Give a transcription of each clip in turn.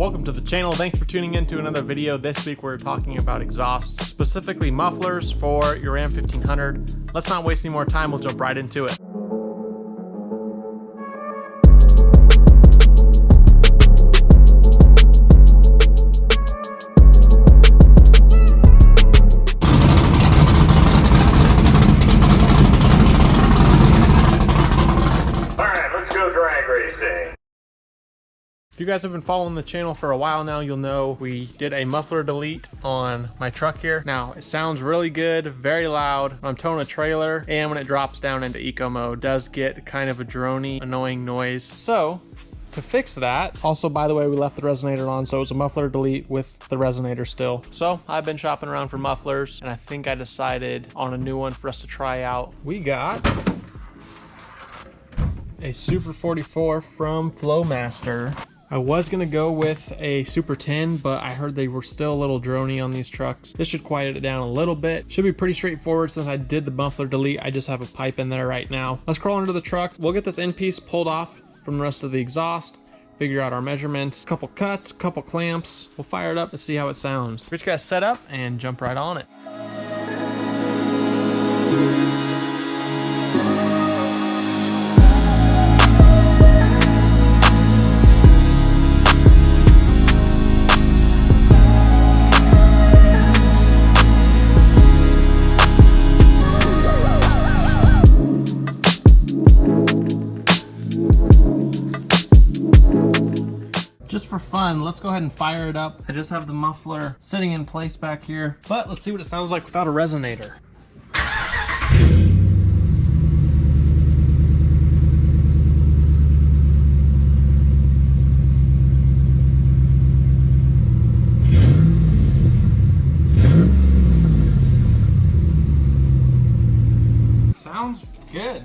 Welcome to the channel. Thanks for tuning in to another video. This week we're talking about exhausts, specifically mufflers for your Ram 1500. Let's not waste any more time, we'll jump right into it. If you guys have been following the channel for a while now, you'll know we did a muffler delete on my truck here. Now, it sounds really good, very loud when I'm towing a trailer, and when it drops down into eco mode, it does get kind of a drony, annoying noise. So, to fix that, also, by the way, we left the resonator on, so it was a muffler delete with the resonator still. So, I've been shopping around for mufflers, and I think I decided on a new one for us to try out. We got a Super 44 from Flowmaster. I was gonna go with a Super 10, but I heard they were still a little drony on these trucks. This should quiet it down a little bit. Should be pretty straightforward since I did the muffler delete. I just have a pipe in there right now. Let's crawl into the truck. We'll get this end piece pulled off from the rest of the exhaust, figure out our measurements, couple cuts, couple clamps. We'll fire it up and see how it sounds. We're just gonna set up and jump right on it. Just for fun, let's go ahead and fire it up. I just have the muffler sitting in place back here, but let's see what it sounds like without a resonator. Sounds good.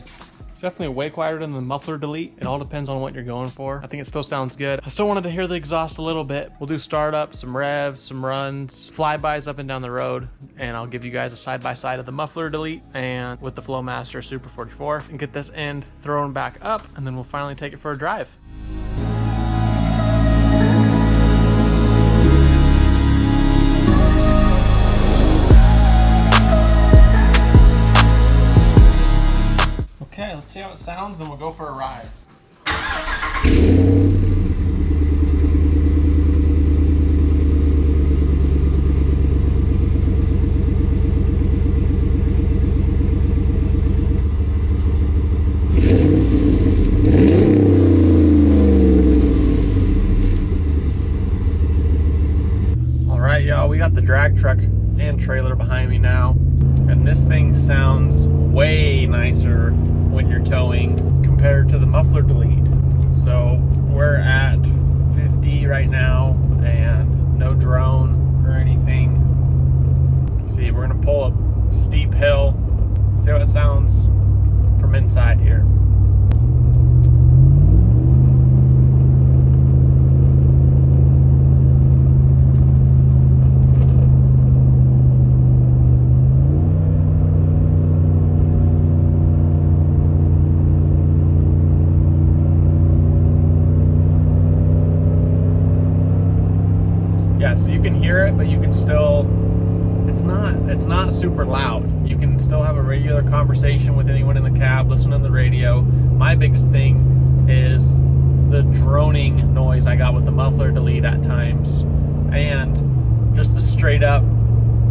Definitely way quieter than the muffler delete. It all depends on what you're going for. I think it still sounds good. I still wanted to hear the exhaust a little bit. We'll do startup, some revs, some runs, flybys up and down the road, and I'll give you guys a side-by-side of the muffler delete and with the Flowmaster Super 44 and get this end thrown back up, and then we'll finally take it for a drive. Okay, let's see how it sounds, then we'll go for a ride. All right, y'all, we got the drag truck and trailer behind me now, and this thing sounds way nicer when you're towing compared to the muffler delete. So we're at 50 right now and no drone or anything. Let's see, we're gonna pull a steep hill, see how it sounds from inside here. Yeah, so you can hear it, but you can still, it's not super loud. You can still have a regular conversation with anyone in the cab, listen to the radio. My biggest thing is the droning noise I got with the muffler delete at times, and just the straight up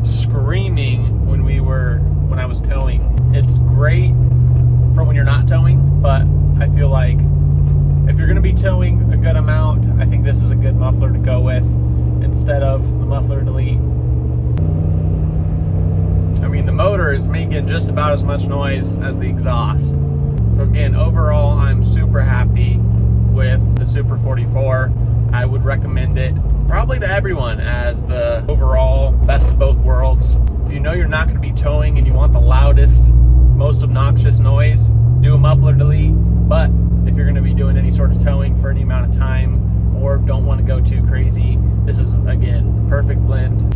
screaming when I was towing. It's great for when you're not towing, but I feel like if you're gonna be towing a good amount, I think this is a good muffler to go with instead of the muffler delete. I mean, the motor is making just about as much noise as the exhaust. So again, overall, I'm super happy with the Super 44. I would recommend it probably to everyone as the overall best of both worlds. If you know you're not going to be towing and you want the loudest, most obnoxious noise, do a muffler delete. But if you're going to be doing any sort of towing for any amount of time or don't want to go too crazy, this is, again, perfect blend.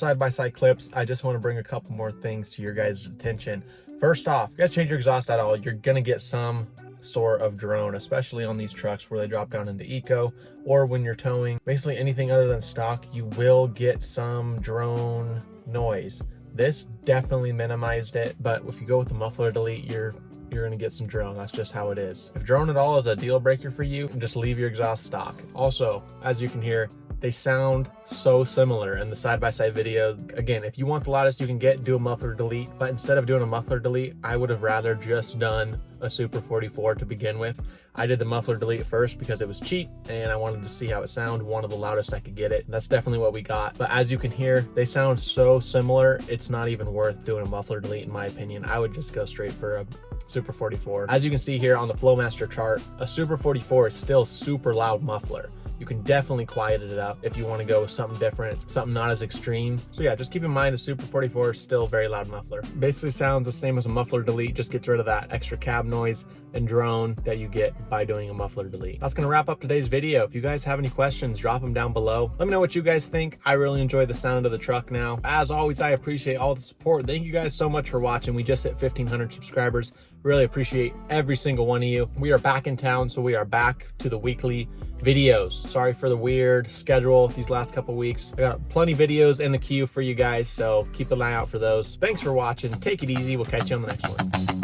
side-by-side clips, I just want to bring a couple more things to your guys' attention. First off, if you guys change your exhaust at all, you're gonna get some sort of drone, especially on these trucks where they drop down into eco, or when you're towing. Basically anything other than stock, you will get some drone noise. This definitely minimized it, but if you go with the muffler delete, you're gonna get some drone. That's just how it is. If drone at all is a deal breaker for you, just leave your exhaust stock. Also, as you can hear, they sound so similar in the side-by-side video. Again, if you want the loudest you can get, do a muffler delete, but instead of doing a muffler delete, I would have rather just done a Super 44 to begin with. I did the muffler delete first because it was cheap and I wanted to see how it sounded, wanted the loudest I could get it. That's definitely what we got. But as you can hear, they sound so similar, it's not even worth doing a muffler delete in my opinion. I would just go straight for a Super 44. As you can see here on the flowmaster chart, a Super 44 is still super loud muffler. You can definitely quiet it up if you want to go with something different, something not as extreme. So yeah, just keep in mind a Super 44 is still a very loud muffler. Basically sounds the same as a muffler delete, just gets rid of that extra cab noise and drone that you get by doing a muffler delete. That's gonna wrap up today's video. If you guys have any questions, drop them down below. Let me know what you guys think. I really enjoy the sound of the truck now. As always, I appreciate all the support. Thank you guys so much for watching. We just hit 1,500 subscribers. Really appreciate every single one of you. We are back in town, so we are back to the weekly videos. Sorry for the weird schedule these last couple weeks. I got plenty of videos in the queue for you guys, so keep an eye out for those. Thanks for watching. Take it easy. We'll catch you on the next one.